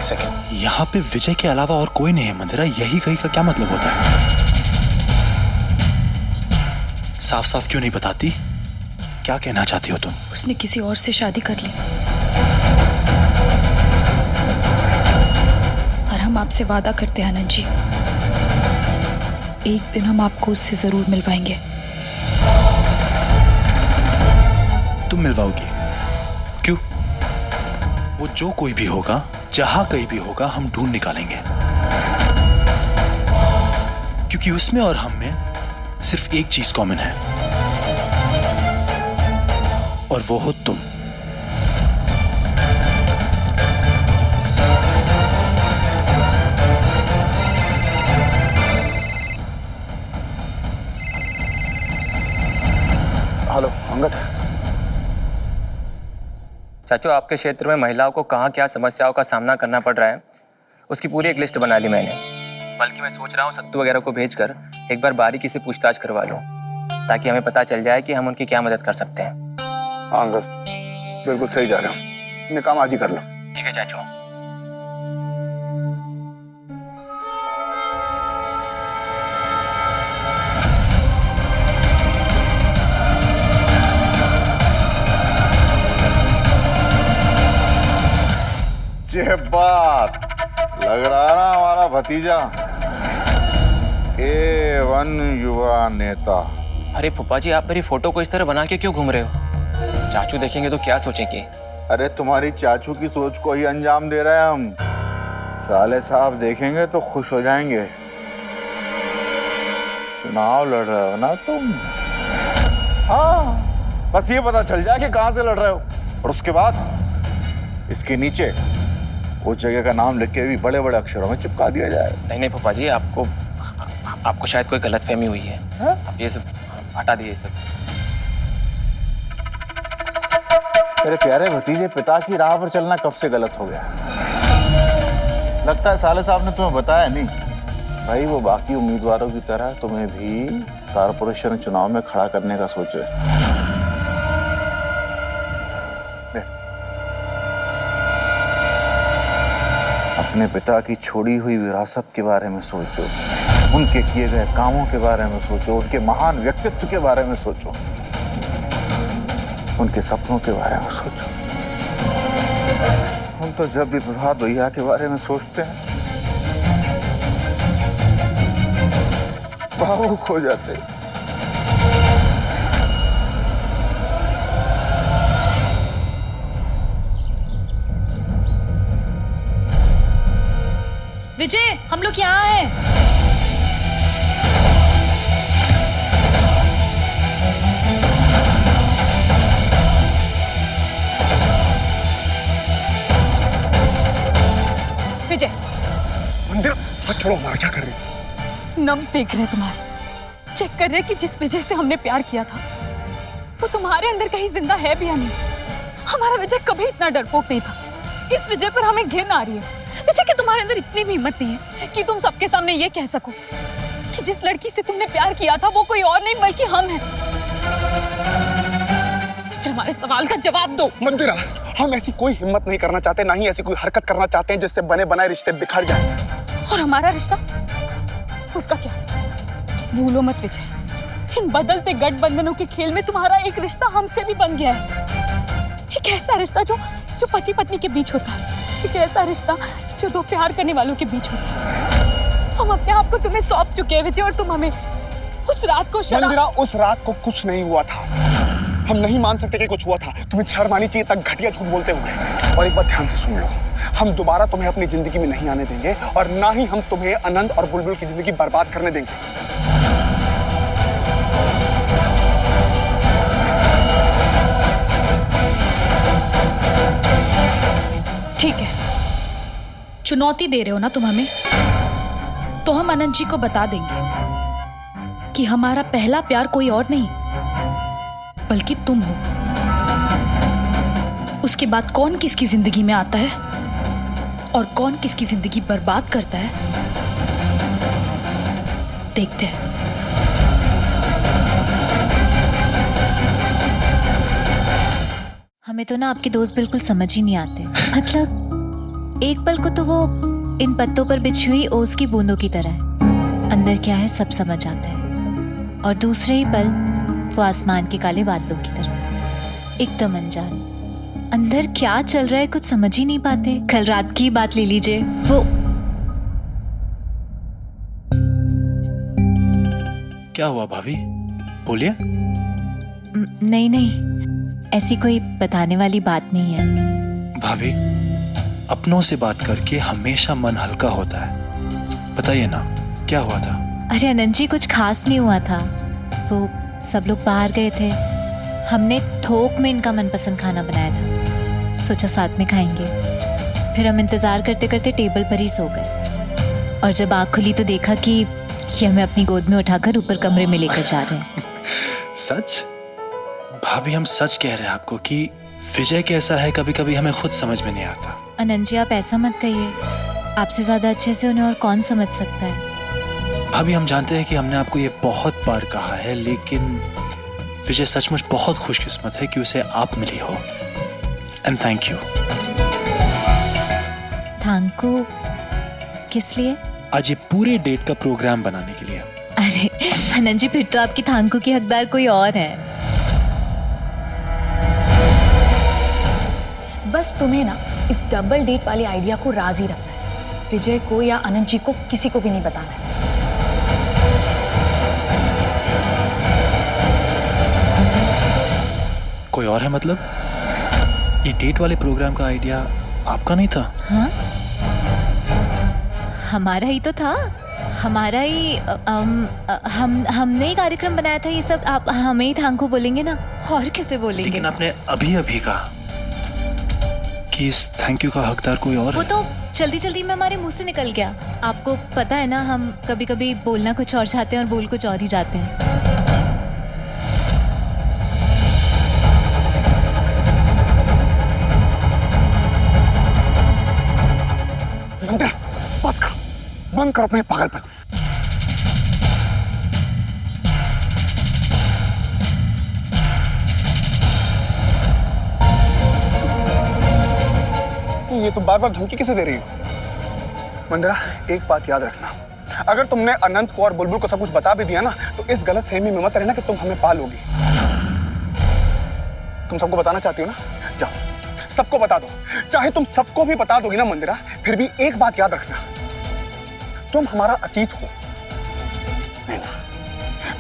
एक सेकंड, यहाँ पे विजय के अलावा और कोई नहीं है मंदिरा, यही कही का क्या मतलब होता है? साफ साफ क्यों नहीं बताती? क्या कहना चाहती हो तुम? उसने किसी और से शादी कर ली और हम आपसे वादा करते हैं आनंद जी, एक दिन हम आपको उससे जरूर मिलवाएंगे। तुम मिलवाओगी? क्यों? वो जो कोई भी होगा, जहां कहीं भी होगा, हम ढूंढ निकालेंगे, क्योंकि उसमें और हम में सिर्फ एक चीज कॉमन है, और वो हो तुम। हेलो अंगद। चाचू, आपके क्षेत्र में महिलाओं को कहाँ क्या समस्याओं का सामना करना पड़ रहा है, उसकी पूरी एक लिस्ट बना ली मैंने। बल्कि मैं सोच रहा हूँ सत्तू वगैरह को भेजकर एक बार बारीकी से पूछताछ करवा लूँ, ताकि हमें पता चल जाए कि हम उनकी क्या मदद कर सकते हैं। हाँ अंगद, बिल्कुल सही जा रहे हो, अपने काम आज ही कर लो। ठीक है चाचू। ये बात लग रहा है ना, हमारा भतीजा A1 युवा नेता। अरे फूफा जी, आप मेरी फोटो को इस तरह बना के क्यों घूम रहे हो? चाचू देखेंगे तो क्या सोचेंगे? अरे तुम्हारी चाचू की सोच को ही अंजाम दे रहे हैं हम। साले साहब देखेंगे तो खुश हो जाएंगे। चुनाव लड़ रहे हो ना तुम? हाँ, बस ये पता चल जाए कि कहां से लड़ रहे हो, और उसके बाद इसके नीचे उस जगह का नाम लिख के भी बड़े बड़े अक्षरों में चिपका दिया जाए। नहीं नहीं फूफा जी, आपको शायद कोई गलतफहमी हुई है। आप ये सब हटा दीजिए सब। मेरे प्यारे भतीजे, पिता की राह पर चलना कब से गलत हो गया? लगता है साले साहब ने तुम्हें बताया नहीं। भाई वो बाकी उम्मीदवारों की तरह तुम्हें भी कारपोरेशन चुनाव में खड़ा करने का सोच रहे। अपने पिता की छोड़ी हुई विरासत के बारे में सोचो, उनके किए गए कामों के बारे में सोचो, उनके महान व्यक्तित्व के बारे में सोचो, उनके सपनों के बारे में सोचो। हम तो जब भी प्रभात भैया के बारे में सोचते हैं भावुक हो जाते हैं। विजय, हम लोग यहाँ हैं। विजय, मंदिर हाथ छोड़ो, हमारा क्या कर रहे हो? नब्ज देख रहे हैं तुम्हारे, चेक कर रहे हैं कि जिस विजय से हमने प्यार किया था वो तुम्हारे अंदर कहीं जिंदा है भी या नहीं। हमारा विजय कभी इतना डरपोक नहीं था। इस विजय पर हमें घिन आ रही है। विजय, कि तुम्हारे अंदर इतनी भी हिम्मत नहीं है कि तुम सबके सामने ये कह सको कि जिस लड़की से तुमने प्यार किया था वो कोई और नहीं बल्कि हम हैं। विजय, हमारे सवाल का जवाब दो। मंदिरा, हम ऐसी कोई हिम्मत नहीं करना चाहते, ना ही ऐसी कोई हरकत करना चाहते हैं जिससे बने बनाए रिश्ते बिखर जाएं। और हमारा रिश्ता, उसका क्या? भूलो मत विजय, इन बदलते गठबंधनों के खेल में तुम्हारा एक रिश्ता हमसे भी बन गया है। एक ऐसा रिश्ता जो पति पत्नी के बीच होता है, एक ऐसा रिश्ता जो दो प्यार करने वालों के बीच होता है। हम अपने आप को तुम्हें सौंप चुके हैं विजय, और तुम हमें उस रात को मंदिरा, उस रात को कुछ नहीं हुआ था। हम नहीं मान सकते कि कुछ हुआ था। तुम्हें शर्म आनी चाहिए तक घटिया झूठ बोलते हुए। और एक बात ध्यान से सुन लो, हम दोबारा तुम्हें अपनी जिंदगी में नहीं आने देंगे, और ना ही हम तुम्हें आनंद और बुलबुल की जिंदगी बर्बाद करने देंगे। ठीक है, चुनौती दे रहे हो ना तुम हमें, तो हम अनंत जी को बता देंगे कि हमारा पहला प्यार कोई और नहीं बल्कि तुम हो। उसके बाद कौन किसकी जिंदगी में आता है और कौन किसकी जिंदगी बर्बाद करता है, देखते हैं। हमें तो ना आपके दोस्त बिल्कुल समझ ही नहीं आते। मतलब एक पल को तो वो इन पत्तों पर बिछी हुई ओस की बूंदों की तरह है, अंदर क्या है सब समझ आता है। और दूसरे ही पल वो आसमान के काले बादलों की तरह, एकदम अनजान। अंदर क्या चल रहा है कुछ समझ ही नहीं पाते। कल रात की बात ले लीजिए, वो क्या हुआ भाभी, बोलिए। नहीं नहीं, ऐसी कोई बताने वाली बात नहीं है। भाभी, अपनों से बात करके हमेशा मन हल्का होता है। बताइए ना, क्या हुआ था? अरे अनंत जी, कुछ खास नहीं हुआ था। वो सब लोग बाहर गए थे, हमने थोक में इनका मनपसंद खाना बनाया था, सोचा साथ में खाएंगे। फिर हम इंतजार करते करते टेबल पर ही सो गए, और जब आँख खुली तो देखा कि ये हमें अपनी गोद में उठाकर ऊपर कमरे में लेकर जा रहे हैं। सच? भाभी, हम सच कह रहे हैं आपको कि विजय कैसा है कभी कभी हमें खुद समझ में नहीं आता। अनंत जी, आप ऐसा मत कहिए, आपसे ज्यादा अच्छे से उन्हें और कौन समझ सकता है। भाभी, हम जानते हैं कि हमने आपको ये बहुत बार कहा है, लेकिन विजय सचमुच बहुत खुशकिस्मत है कि उसे आप मिली हो। And thank you. Thank you किस लिए? आज ये पूरे डेट का प्रोग्राम बनाने के लिए। अरे अनंत जी, फिर तो आपकी थैंक यू की हकदार कोई और है। बस तुम्हें ना इस डबल डेट वाले आइडिया को राजी रखना है। विजय को या अनंत जी को किसी को भी नहीं बताना है। कोई और है मतलब? ये डेट वाले प्रोग्राम का आइडिया आपका नहीं था? हाँ, हमारा ही तो था, हमारा ही। हमने ही कार्यक्रम बनाया था ये सब। आप हमें ही थैंक यू बोलेंगे ना, और किसे बोलेंगे? लेकिन आपने अभी अभी कहा कि इस थैंक यू का हकदार कोई और वो है। तो जल्दी जल्दी में हमारे मुंह से निकल गया। आपको पता है ना, हम कभी कभी बोलना कुछ और चाहते हैं और बोल कुछ और ही जाते हैं। बंद करो अपने पागलपन। ये तुम बार बार धमकी किसे दे रही हो? मंदिरा, एक बात याद रखना, अगर तुमने अनंत को और बुलबुल को सब कुछ बता भी दिया ना, तो इस गलत फहमी में मत रहना कि तुम हमें पालोगी। तुम सबको बताना चाहती हो ना, जाओ सबको बता दो। चाहे तुम सबको भी बता दोगी ना मंदिरा, फिर भी एक बात याद रखना, तुम हमारा अतीत हो। नहीं ना,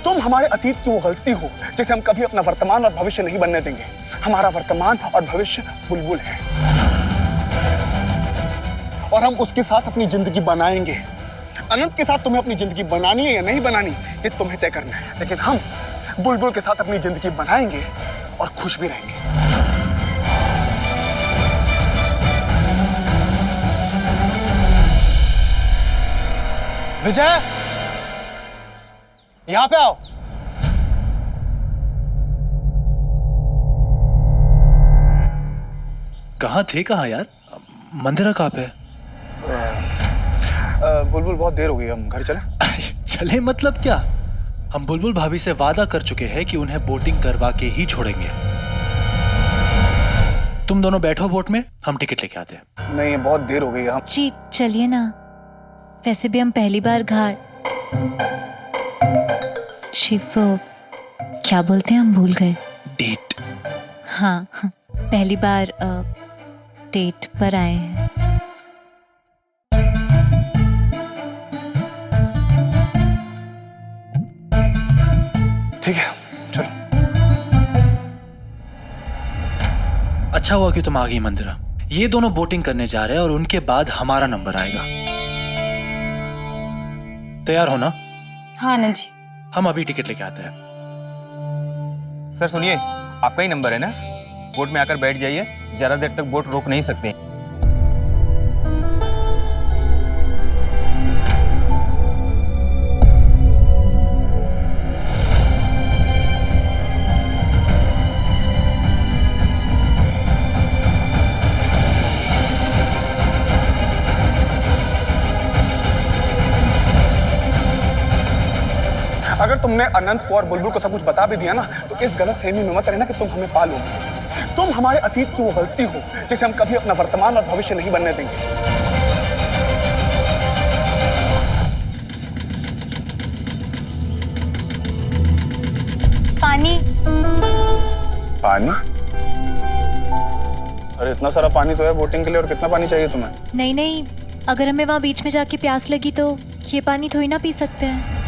तुम हमारे अतीत की वो गलती हो जिसे हम कभी अपना वर्तमान और भविष्य नहीं बनने देंगे। हमारा वर्तमान और भविष्य बुलबुल है, और हम उसके साथ अपनी जिंदगी बनाएंगे। अनंत के साथ तुम्हें अपनी जिंदगी बनानी है या नहीं बनानी, ये तुम्हें तय करना है। लेकिन हम बुलबुल के साथ अपनी जिंदगी बनाएंगे और खुश भी रहेंगे। विजय, यहां पे आओ। कहाँ थे, कहाँ यार? मंदिरा कहाँ पे? बुलबुल, बहुत देर हो गई, हम घर चलें? चले मतलब क्या? हम बुलबुल भाभी से वादा कर चुके हैं कि उन्हें बोटिंग करवा के ही छोड़ेंगे। तुम दोनों बैठो बोट में, हम टिकट लेके आते हैं। नहीं, बहुत देर हो गई, हम। जी चलिए ना, वैसे भी हम पहली बार घाट शिव, क्या बोलते हैं, हम भूल गए। डेट। हाँ, पहली बार डेट पर आए हैं। ठीक है, चलो। अच्छा हुआ कि तुम आ गई मंदिरा। ये दोनों बोटिंग करने जा रहे हैं और उनके बाद हमारा नंबर आएगा। तैयार हो ना? हाँ आनंद जी। हम अभी टिकट लेके आते हैं। सर सुनिए, आपका ही नंबर है ना? बोट में आकर बैठ जाइए, ज्यादा देर तक बोट रोक नहीं सकते। अगर तुमने अनंत को और बुलबुल को सब कुछ बता भी दिया ना, तो इस गलत फहमी में मत रहना कि तुम हमें पालोगे। तुम हमारे अतीत की वो गलती हो जिसे हम कभी अपना वर्तमान और भविष्य नहीं बनने देंगे। पानी। पानी? अरे इतना सारा पानी तो है बोटिंग के लिए, और कितना पानी चाहिए तुम्हें? नहीं नहीं, अगर हमें वहां बीच में जाके प्यास लगी तो ये पानी थोड़ी ना पी सकते हैं।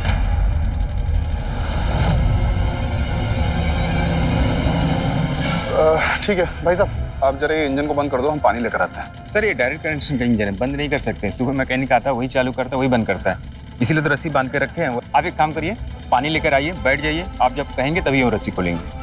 ठीक है भाई साहब, आप जरा ये इंजन को बंद कर दो, हम पानी लेकर आते हैं। सर ये डायरेक्ट कनेक्शन का इंजन है, बंद नहीं कर सकते। सुबह मैकेनिक आता है, वही चालू करता है, वही बंद करता है, इसीलिए तो रस्सी बांध के रखे हैं। आप एक काम करिए, पानी लेकर आइए, बैठ जाइए, आप जब कहेंगे तभी हम रस्सी खोलेंगे।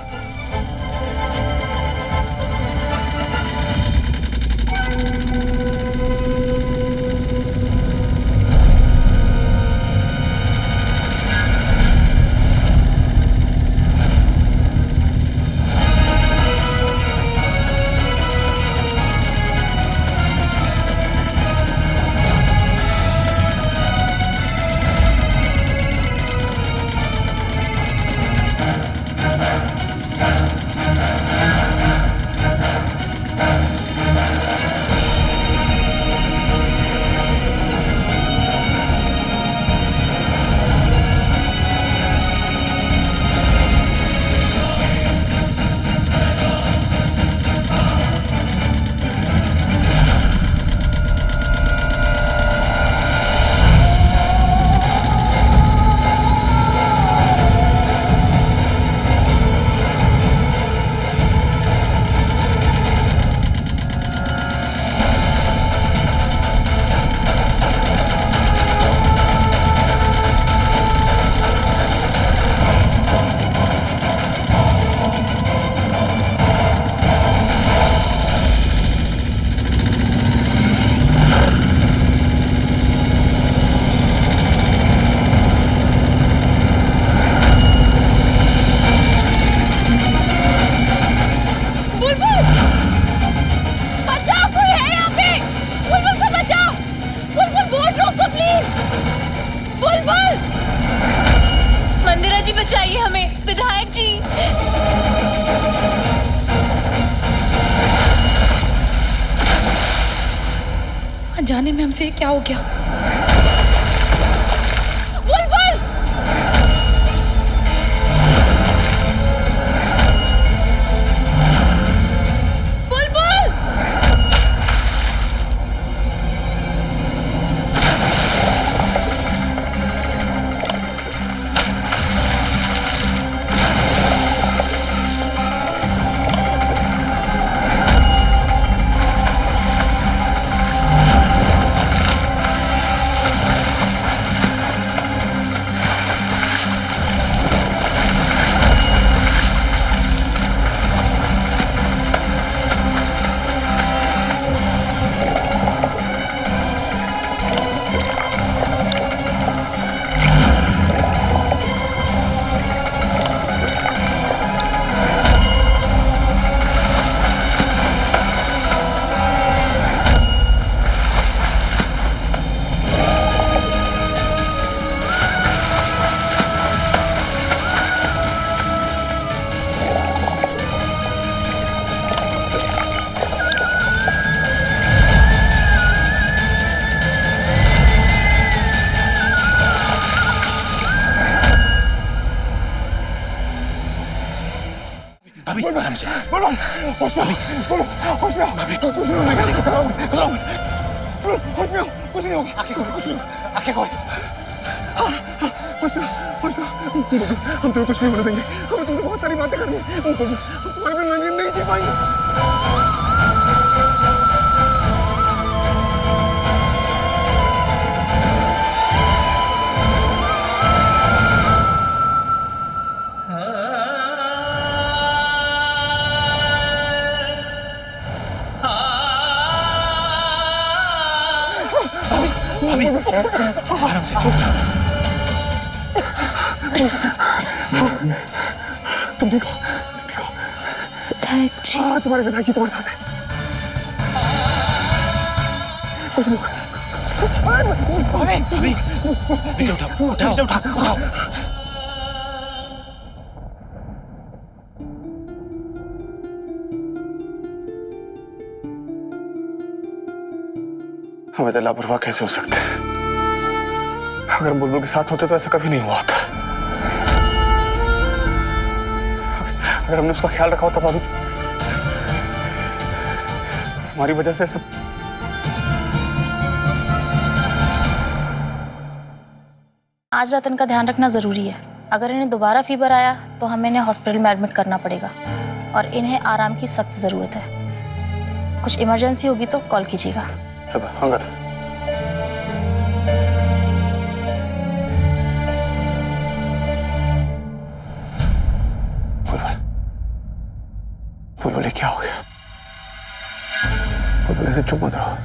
बचाइए हमें विधायक जी। अनजाने में हमसे क्या हो गया? बुलबुल! बुलबुल! अभी आराम से। बुलबुल, होश में आओ, बुलबुल, होश में आओ, कुछ नहीं होगा, होश में आओ, कुछ नहीं होगा, आंखें खोलो, कुछ नहीं होगा, आंखें खोलो, होश में आओ, होश में आओ, बुलबुल, हम तुम्हें कुछ नहीं होने देंगे, हमें तुमसे बहुत सारी बातें करनी है, बुलबुल, हम तुम्हारे बिना नहीं जी पाएंगे। आराम से। तुम ठीक हो? विधायक जी। हाँ, तुम्हारे विधायक जी तुम्हारे साथ हैं। कुछ नहीं होगा। इसे उठाओ, इसे उठाओ। हम इतने लापरवाह कैसे हो सकते हैं? अगर बुलबुल के साथ होते तो ऐसा कभी नहीं हुआ होता। अगर हमने उसका ख्याल रखा होता भाभी, हमारी वजह से सब। आज रात इनका ध्यान रखना ज़रूरी है। अगर इन्हें दोबारा फीवर आया तो हमें इन्हें हॉस्पिटल में एडमिट करना पड़ेगा और इन्हें आराम की सख्त ज़रूरत है। कुछ इमरजेंसी होगी तो कॉल कीजिएगा। अंगद, बुलबुल क्या हो गया? बुलबुल ऐसे चुप मत रहो,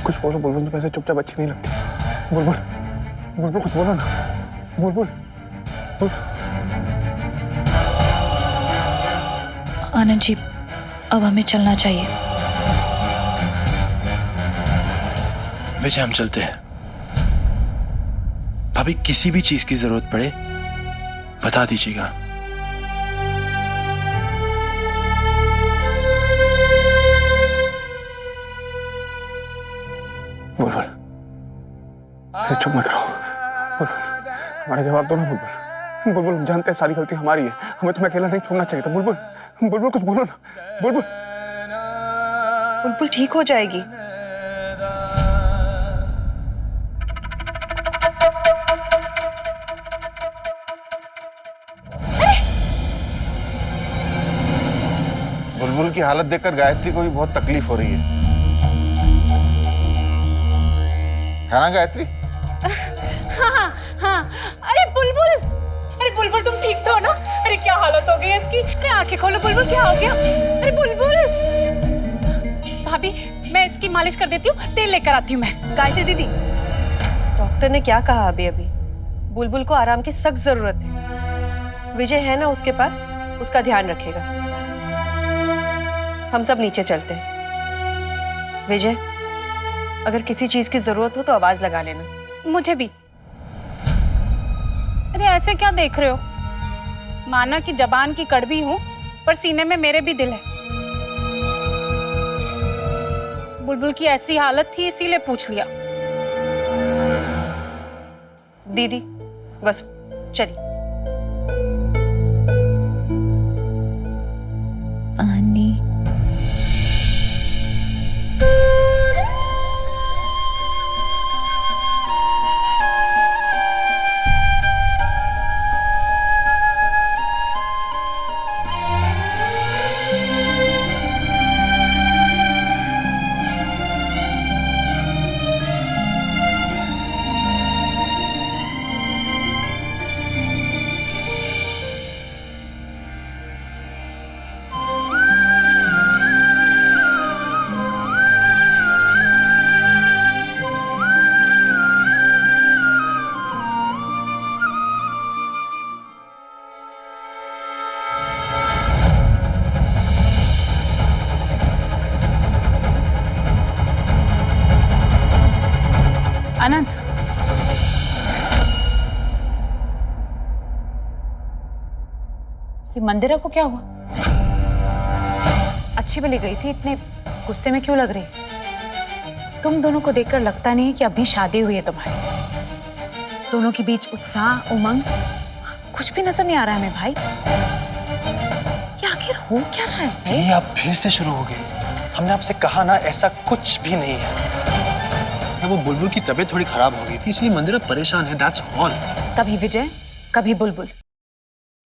कुछ बोलो। बुलबुल तो वैसे चुपचाप अच्छी नहीं लगती। बुलबुल, बुलबुल कुछ बोलो ना। बुलबुल, आनंद जी, अब हमें चलना चाहिए। विजय, हम चलते हैं। भाभी, किसी भी चीज की जरूरत पड़े बता दीजिएगा। बुलबुल ऐसे चुप मत रहो। बुलबुल, हमारा जवाब दो ना। बुलबुल, बुलबुल जानते हैं सारी गलती हमारी है, हमें तुम्हें अकेला नहीं छोड़ना चाहिए था। बुलबुल, बुलबुल कुछ बोलो ना। बुलबुल, बुलबुल ठीक हो जाएगी। बुलबुल की हालत देखकर गायत्री को भी बहुत तकलीफ हो रही है ना गायत्री? हाँ हाँ। अरे बुलबुल तुम ठीक तो हो ना? अरे क्या हालत हो गई इसकी? अरे आंखें खोलो बुलबुल, क्या हो गया? अरे बुलबुल, भाभी मैं इसकी मालिश कर देती हूँ, तेल लेकर आती हूँ मैं। गायत्री दीदी, डॉक्टर ने क्या कहा अभी? बुलबुल को आराम की सख्त जरूरत है। विजय है ना उसके पास, उसका ध्यान रखेगा। हम सब नीचे चलते हैं। विजय, अगर किसी चीज की जरूरत हो तो आवाज लगा लेना। मुझे भी। अरे ऐसे क्या देख रहे हो? माना कि जबान की कड़वी हूँ पर सीने में मेरे भी दिल है। बुलबुल की ऐसी हालत थी इसीलिए पूछ लिया। दीदी बस चलिए। आनी, अनंत, ये मंदिरा को क्या हुआ? अच्छी भली गई थी, इतने गुस्से में क्यों लग रही? तुम दोनों को देखकर लगता नहीं कि अभी शादी हुई है तुम्हारी। दोनों के बीच उत्साह, उमंग कुछ भी नजर नहीं आ रहा है हमें भाई। ये आखिर हो क्या रहा है? ये आप फिर से शुरू हो गए। हमने आपसे कहा ना, ऐसा कुछ भी नहीं है। वो बुलबुल की तबीयत थोड़ी खराब हो गई थी, इसलिए मंदिरा परेशान है, दैट्स ऑल। कभी विजय, कभी बुलबुल।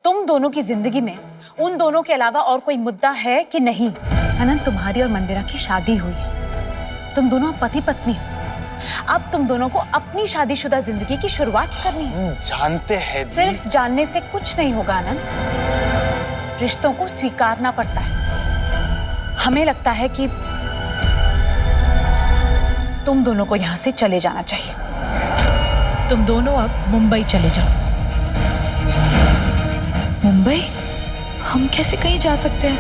तुम दोनों की जिंदगी में उन दोनों के अलावा और कोई मुद्दा है कि नहीं? अनंत, तुम्हारी और मंदिरा की शादी हुई है। तुम दोनों पति पत्नी हो। अब तुम दोनों को अपनी शादीशुदा जिंदगी की शुरुआत करनी है। जानते हैं सिर्फ जानने से कुछ नहीं होगा अनंत, रिश्तों को स्वीकारना पड़ता है। हमें लगता है कि तुम दोनों को यहाँ से चले जाना चाहिए। तुम दोनों अब मुंबई चले जाओ। मुंबई? हम कैसे कहीं जा सकते हैं?